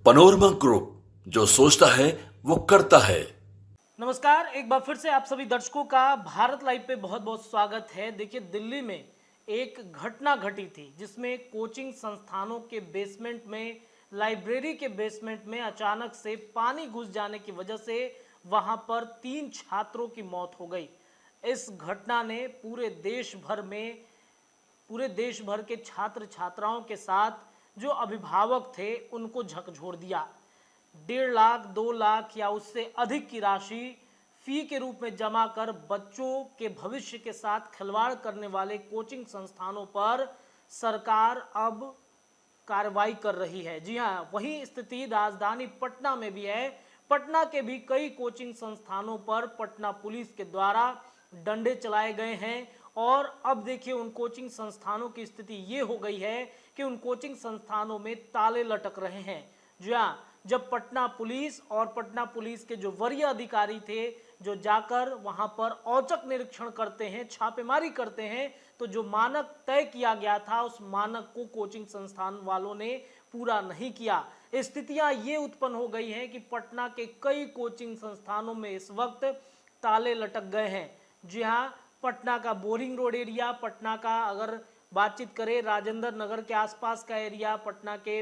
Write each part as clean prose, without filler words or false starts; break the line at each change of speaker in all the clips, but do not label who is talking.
Panorama group, जो सोचता है वो करता है।
नमस्कार, एक बार फिर से आप सभी दर्शकों का भारत लाइव पे बहुत बहुत स्वागत है। देखिए, दिल्ली में एक घटना घटी थी जिसमें कोचिंग संस्थानों के बेसमेंट में, लाइब्रेरी के बेसमेंट में अचानक से पानी घुस जाने की वजह से वहां पर 3 छात्रों की मौत हो गई। इस घटना ने पूरे देश भर के छात्र छात्राओं के साथ जो अभिभावक थे उनको झकझोर दिया। 1.5 लाख 2 लाख या उससे अधिक की राशि फी के रूप में जमा कर बच्चों के भविष्य के साथ खिलवाड़ करने वाले कोचिंग संस्थानों पर सरकार अब कार्रवाई कर रही है। जी हाँ, वही स्थिति राजधानी पटना में भी है। पटना के भी कई कोचिंग संस्थानों पर पटना पुलिस के द्वारा डंडे चलाए गए हैं और अब देखिए उन कोचिंग संस्थानों की स्थिति ये हो गई है कि उन कोचिंग संस्थानों में ताले लटक रहे हैं। जी हाँ, जब पटना पुलिस के जो वरीय अधिकारी थे, जो जाकर वहां पर औचक निरीक्षण करते हैं, छापेमारी करते हैं, तो जो मानक तय किया गया था उस मानक को कोचिंग संस्थान वालों ने पूरा नहीं किया। स्थितियां ये उत्पन्न हो गई हैं कि पटना के कई कोचिंग संस्थानों में इस वक्त ताले लटक गए हैं। जी हाँ, पटना का बोरिंग रोड एरिया, पटना का अगर बातचीत करें राजेंद्र नगर के आसपास का एरिया, पटना के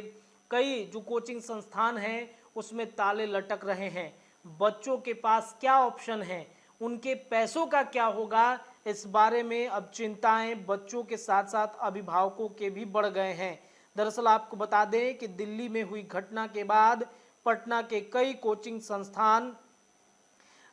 कई जो कोचिंग संस्थान हैं उसमें ताले लटक रहे हैं। बच्चों के पास क्या ऑप्शन है, उनके पैसों का क्या होगा, इस बारे में अब चिंताएं बच्चों के साथ साथ अभिभावकों के भी बढ़ गए हैं। दरअसल आपको बता दें कि दिल्ली में हुई घटना के बाद पटना के कई कोचिंग संस्थान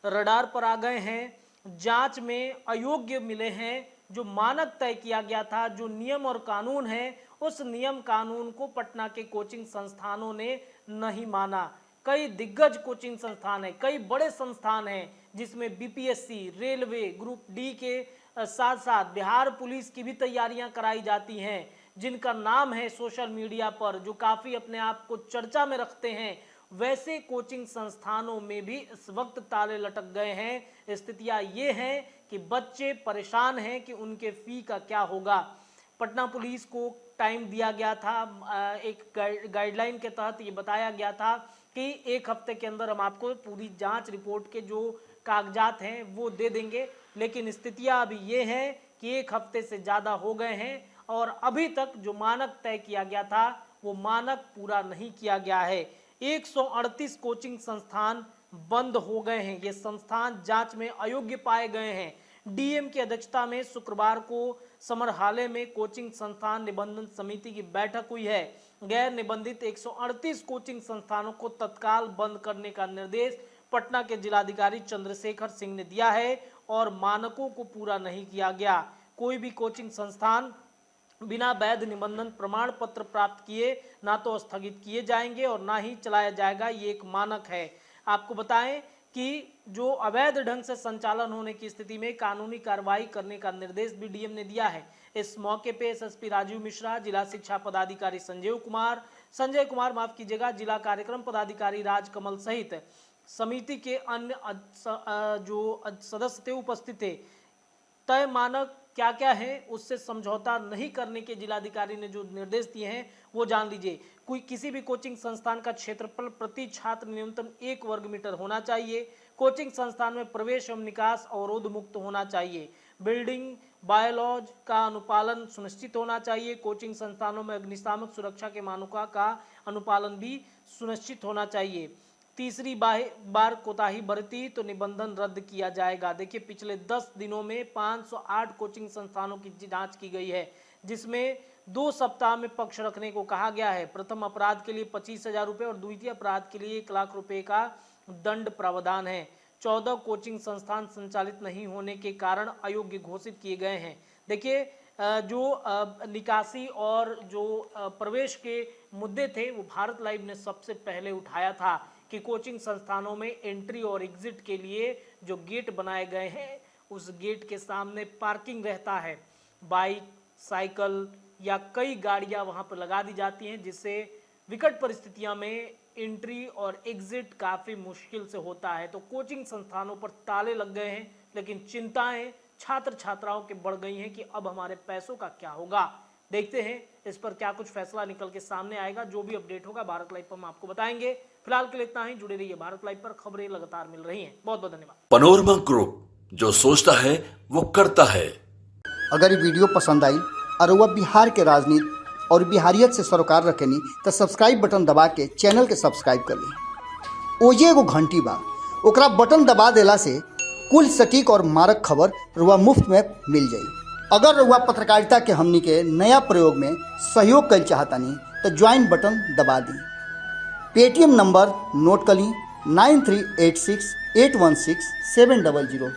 रडार पर आ गए हैं, जांच में अयोग्य मिले हैं। जो मानक तय किया गया था, जो नियम और कानून है, उस नियम कानून को पटना के कोचिंग संस्थानों ने नहीं माना। कई दिग्गज कोचिंग संस्थान हैं, कई बड़े संस्थान हैं जिसमें बीपीएससी, रेलवे, ग्रुप डी के साथ साथ बिहार पुलिस की भी तैयारियां कराई जाती हैं, जिनका नाम है सोशल मीडिया पर, जो काफ़ी अपने आप को चर्चा में रखते हैं। वैसे कोचिंग संस्थानों में भी इस वक्त ताले लटक गए हैं। स्थितियां ये हैं कि बच्चे परेशान हैं कि उनके फी का क्या होगा। पटना पुलिस को टाइम दिया गया था, एक गाइडलाइन के तहत ये बताया गया था कि 1 हफ्ते के अंदर हम आपको पूरी जांच रिपोर्ट के जो कागजात हैं वो दे देंगे, लेकिन स्थितियां अभी ये हैं कि 1 हफ्ते से ज़्यादा हो गए हैं और अभी तक जो मानक तय किया गया था वो मानक पूरा नहीं किया गया है। 138 कोचिंग संस्थान बंद हो गए हैं। ये संस्थान जांच में अयोग्य पाए गए हैं। डीएम की अध्यक्षता में शुक्रवार को समरहाले में कोचिंग संस्थान निबंधन समिति की बैठक हुई है। गैर निबंधित 138 कोचिंग संस्थानों को तत्काल बंद करने का निर्देश पटना के जिलाधिकारी चंद्रशेखर सिंह ने दिया है और मानकों को पूरा नहीं किया गया। कोई भी कोचिंग संस्थान बिना वैध निबंधन प्रमाण पत्र प्राप्त किए ना तो स्थगित किए जाएंगे और ना ही चलाया जाएगा, ये एक मानक है। आपको बताएं कि जो अवैध ढंग से संचालन होने की स्थिति में कानूनी कार्रवाई करने का निर्देश भी डीएम ने दिया है। इस मौके पे एसएसपी राजीव मिश्रा, जिला शिक्षा पदाधिकारी संजय कुमार माफ कीजिएगा, जिला कार्यक्रम पदाधिकारी राजकमल सहित समिति के अन्य जो सदस्य थे उपस्थित थे। तय मानक क्या क्या है उससे समझौता नहीं करने के जिलाधिकारी ने जो निर्देश दिए हैं वो जान लीजिए। किसी भी कोचिंग संस्थान का क्षेत्रफल प्रति छात्र न्यूनतम 1 वर्ग मीटर होना चाहिए। कोचिंग संस्थान में प्रवेश एवं निकास अवरोध मुक्त होना चाहिए। बिल्डिंग बायोलॉज का अनुपालन सुनिश्चित होना चाहिए। कोचिंग संस्थानों में अग्निशामक सुरक्षा के मानकों का अनुपालन भी सुनिश्चित होना चाहिए। तीसरी बार कोताही बरती तो निबंधन रद्द किया जाएगा। देखिए, पिछले 10 दिनों में 508 कोचिंग संस्थानों की जांच की गई है, जिसमें 2 सप्ताह में पक्ष रखने को कहा गया है। प्रथम अपराध के लिए 25,000 रुपये और द्वितीय अपराध के लिए 1 लाख रुपये का दंड प्रावधान है। 14 कोचिंग संस्थान संचालित नहीं होने के कारण अयोग्य घोषित किए गए हैं। देखिए, जो निकासी और जो प्रवेश के मुद्दे थे वो भारत लाइव ने सबसे पहले उठाया था कि कोचिंग संस्थानों में एंट्री और एग्जिट के लिए जो गेट बनाए गए हैं उस गेट के सामने पार्किंग रहता है। बाइक, साइकिल या कई गाड़ियां वहां पर लगा दी जाती हैं, जिससे विकट परिस्थितियों में एंट्री और एग्जिट काफ़ी मुश्किल से होता है। तो कोचिंग संस्थानों पर ताले लग गए हैं, लेकिन चिंताएं छात्र छात्राओं के बढ़ गई हैं कि अब हमारे पैसों का क्या होगा। देखते हैं इस पर क्या कुछ फैसला निकल के सामने आएगा। जो भी अपडेट होगा भारत लाइव पर हम आपको बताएंगे। फिलहाल के लिए इतना ही। जुड़े रहिए भारत लाइव पर, खबरें लगातार मिल रही हैं। बहुत बहुत धन्यवाद।
पनोरमा ग्रुप, जो सोचता है वो करता है।
अगर ये वीडियो पसंद आई और वह बिहार के राजनीति और बिहारियत से सरोकार रखेनी तो सब्सक्राइब बटन दबा के चैनल के सब्सक्राइब कर ली। ओजे एगो घंटी बा, ओकरा बटन दबा देला से कुल सटीक और मारक खबर रुआ मुफ्त में मिल जाई। अगर रुआ पत्रकारिता के हमनी के नया प्रयोग में सहयोग कर चाहतानी तो ज्वाइन बटन दबा दी। पेटीएम नंबर नोट कर ली 9386816700।